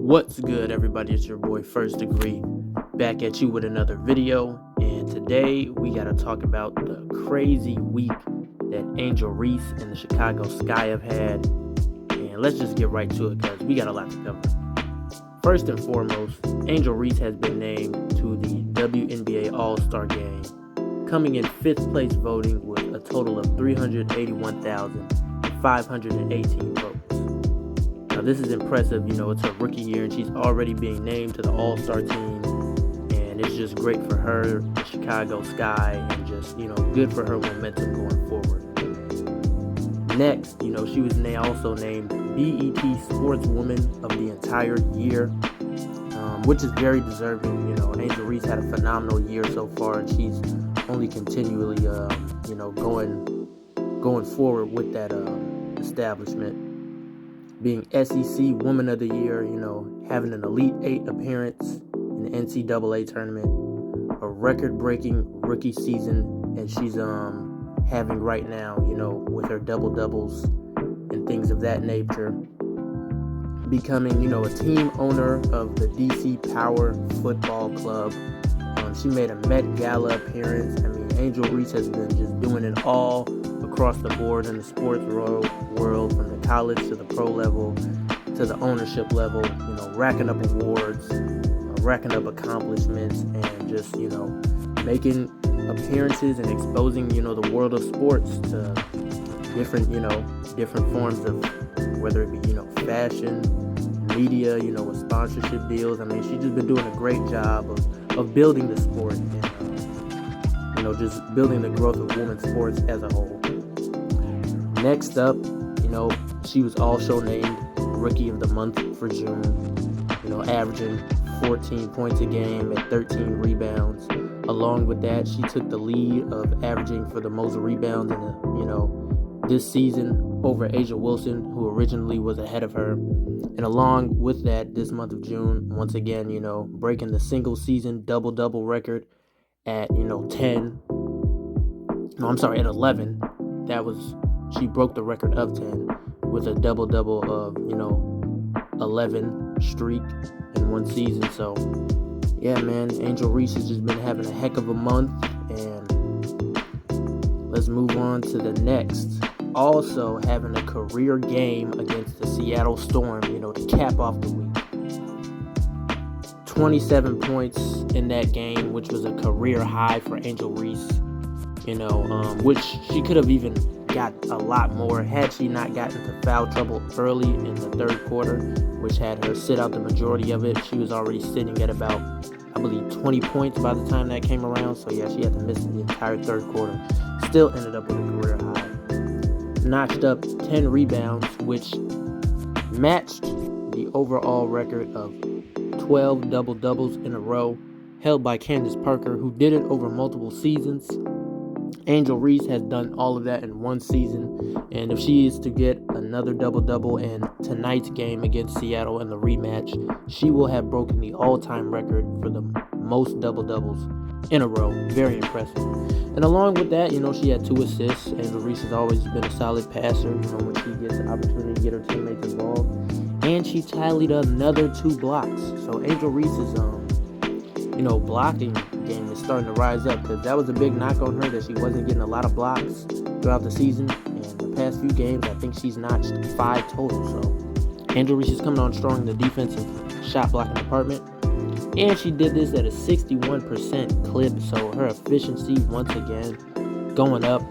What's good, everybody? It's your boy First Degree back at you with another video, and today we got to talk about the crazy week that Angel Reese and the Chicago Sky have had, and let's just get right to it because we got a lot to cover. First and foremost, Angel Reese has been named to the WNBA All-Star Game, coming in 5th place voting with a total of 381,518 votes. Now, this is impressive. It's her rookie year, and she's already being named to the All-Star team, and it's just great for her, the Chicago Sky, and just, good for her momentum going forward. Next, she was also named BET Sportswoman of the entire year, which is very deserving. Angel Reese had a phenomenal year so far, and she's only continually, going forward with that establishment. Being SEC Woman of the Year, having an Elite 8 appearance in the NCAA tournament, a record-breaking rookie season, and she's having right now, with her double-doubles and things of that nature. Becoming, a team owner of the DC Power Football Club. She made a Met Gala appearance. Angel Reese has been just doing it all across the board in the sports world, from the college to the pro level to the ownership level, racking up awards, racking up accomplishments, and just, making appearances and exposing, the world of sports to different forms of, whether it be, fashion, media, with sponsorship deals. She's just been doing a great job of building the sport and, just building the growth of women's sports as a whole. Next up, she was also named Rookie of the Month for June, averaging 14 points a game and 13 rebounds. Along with that, she took the lead of averaging for the most rebounds in this season over Asia Wilson, who originally was ahead of her. And along with that, this month of June, once again, breaking the single season double-double record at, at 11. She broke the record of 10 with a double-double of, 11 streak in one season. So, yeah, man, Angel Reese has just been having a heck of a month. And let's move on to the next. Also having a career game against the Seattle Storm, to cap off the week. 27 points in that game, which was a career high for Angel Reese, which she could have even got a lot more had she not gotten into foul trouble early in the third quarter, which had her sit out the majority of it. She was already sitting at about, I believe, 20 points by the time that came around. So, yeah, she had to miss the entire third quarter. Still ended up with a career high. Notched up 10 rebounds, which matched the overall record of 12 double-doubles in a row, held by Candace Parker, who did it over multiple seasons. Angel Reese has done all of that in one season, and if she is to get another double-double in tonight's game against Seattle in the rematch, she will have broken the all-time record for the most double-doubles in a row. Very impressive. And along with that, she had 2 assists. Angel Reese has always been a solid passer, when she gets the opportunity to get her teammates involved. And she tallied another 2 blocks. So Angel Reese's, blocking game is starting to rise up, because that was a big knock on her, that she wasn't getting a lot of blocks throughout the season. And the past few games, I think she's notched 5 total. So Angel Reese is coming on strong in the defensive shot blocking department. And she did this at a 61% clip, so her efficiency once again going up.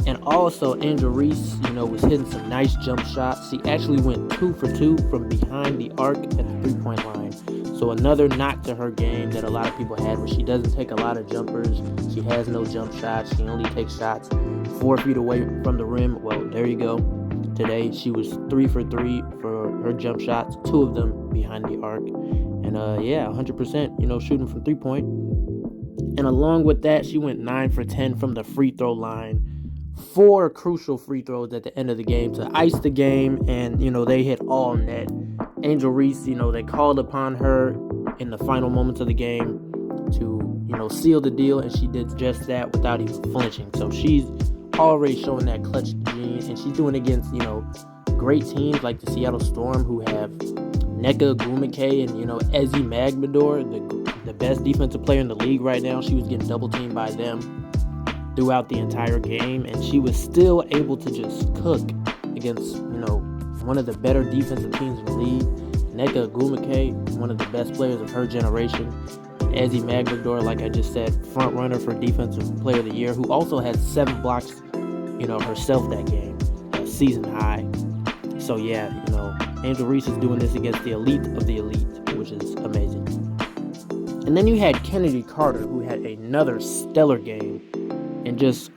And also, Angel Reese, was hitting some nice jump shots. She actually went 2 for 2 from behind the arc at the three-point line. So another knock to her game that a lot of people had, where she doesn't take a lot of jumpers. She has no jump shots. She only takes shots 4 feet away from the rim. Well, there you go. Today, she was 3 for 3 for her jump shots, 2 of them behind the arc. And 100%, shooting from 3-point. And along with that, she went 9 for 10 from the free throw line. 4 crucial free throws at the end of the game to ice the game, and they hit all net. Angel Reese, they called upon her in the final moments of the game to seal the deal, and she did just that without even flinching. So she's already showing that clutch gene, and she's doing it against great teams like the Seattle Storm, who have Nneka Ogwumike and, Ezzy Magmador, the best defensive player in the league right now. She was getting double teamed by them throughout the entire game, and she was still able to just cook against, one of the better defensive teams in the league. Nneka Ogwumike, one of the best players of her generation. Ezzy Magmador, like I just said, front runner for Defensive Player of the Year, who also had 7 blocks, herself that game, a season high. So yeah, Angel Reese is doing this against the elite of the elite, which is amazing. And then you had Kennedy Carter, who had another stellar game and just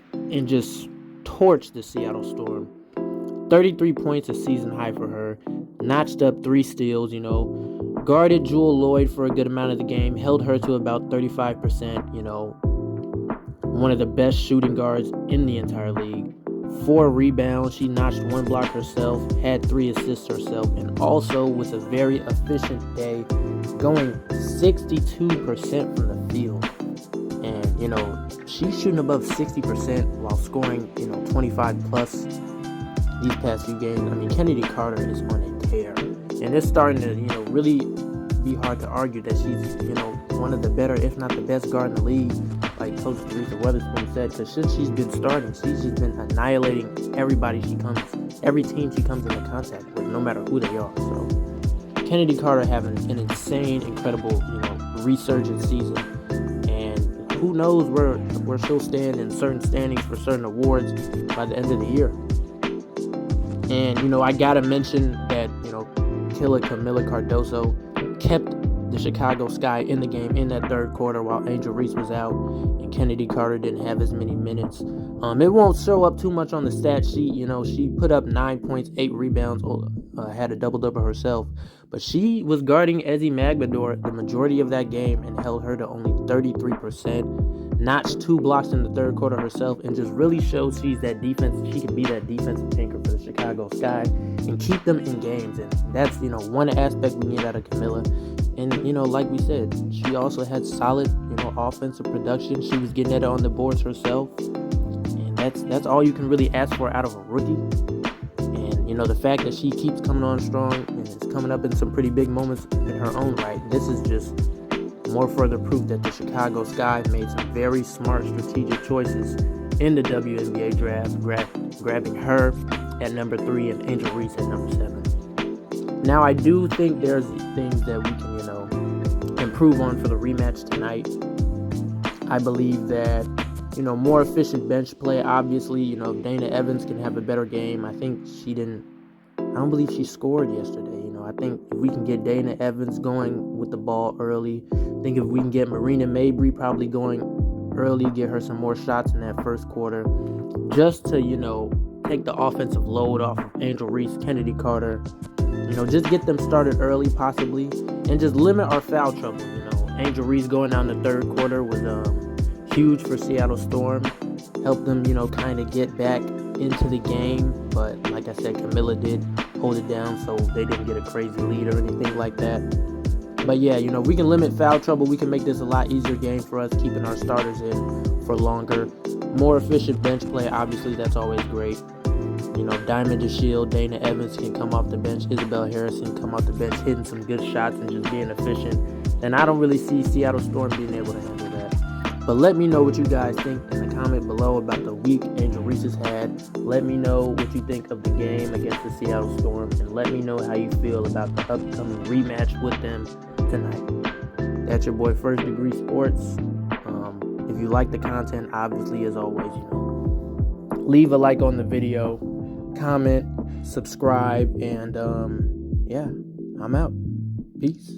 torched the Seattle Storm. 33 points, a season high for her. Notched up 3 steals, guarded Jewel Lloyd for a good amount of the game, held her to about 35%, one of the best shooting guards in the entire league. 4 rebounds, she notched 1 block herself, had 3 assists herself, and also was a very efficient day, going 62% from the field. And, she's shooting above 60% while scoring, 25 plus these past few games. I mean, Kennedy Carter is on a tear. And it's starting to, really be hard to argue that she's, one of the better, if not the best guard in the league, like Coach Teresa Weatherspoon said, because since she's been starting, she's just been annihilating every team she comes into contact with, no matter who they are. So Kennedy Carter having an insane, incredible, resurgent season. And who knows where she'll stand in certain standings for certain awards by the end of the year. And, I got to mention that, Killer Camila Cardoso kept the Chicago Sky in the game in that third quarter while Angel Reese was out and Kennedy Carter didn't have as many minutes. It won't show up too much on the stat sheet. She put up 9 points, 8 rebounds, had a double-double herself. But she was guarding Ezzy Magmador the majority of that game and held her to only 33%. Notched 2 blocks in the third quarter herself, and just really shows she can be that defensive tinker for the Chicago Sky and keep them in games. And that's, one aspect we need out of Camilla. And, like we said, she also had solid, offensive production. She was getting it on the boards herself. And that's all you can really ask for out of a rookie. And, the fact that she keeps coming on strong and is coming up in some pretty big moments in her own right, this is just more further proof that the Chicago Sky made some very smart strategic choices in the WNBA draft, grabbing her at number 3 and Angel Reese at number 7. Now, I do think there's things that we can, improve on for the rematch tonight. I believe that, more efficient bench play. Obviously, if Dana Evans can have a better game. I don't believe she scored yesterday. I think if we can get Dana Evans going with the ball early, I think if we can get Marina Mabry probably going early, get her some more shots in that first quarter, just to, take the offensive load off of Angel Reese, Kennedy Carter, just get them started early possibly, and just limit our foul trouble. Angel Reese going down the third quarter was huge for Seattle Storm, helped them, kind of get back into the game, but like I said, Camilla did hold it down, so they didn't get a crazy lead or anything like that. But yeah, we can limit foul trouble. We can make this a lot easier game for us, keeping our starters in for longer. More efficient bench play, obviously, that's always great. Diamond DeShield, Dana Evans can come off the bench, Isabel Harrison come off the bench, hitting some good shots and just being efficient. And I don't really see Seattle Storm being able to handle that. But let me know what you guys think in the comment below about the week Angel Reese has had. Let me know what you think of the game against the Seattle Storm, and let me know how you feel about the upcoming rematch with them tonight. That's your boy First Degree Sports. If you like the content, obviously, as always, leave a like on the video, comment, subscribe, and yeah, I'm out. Peace.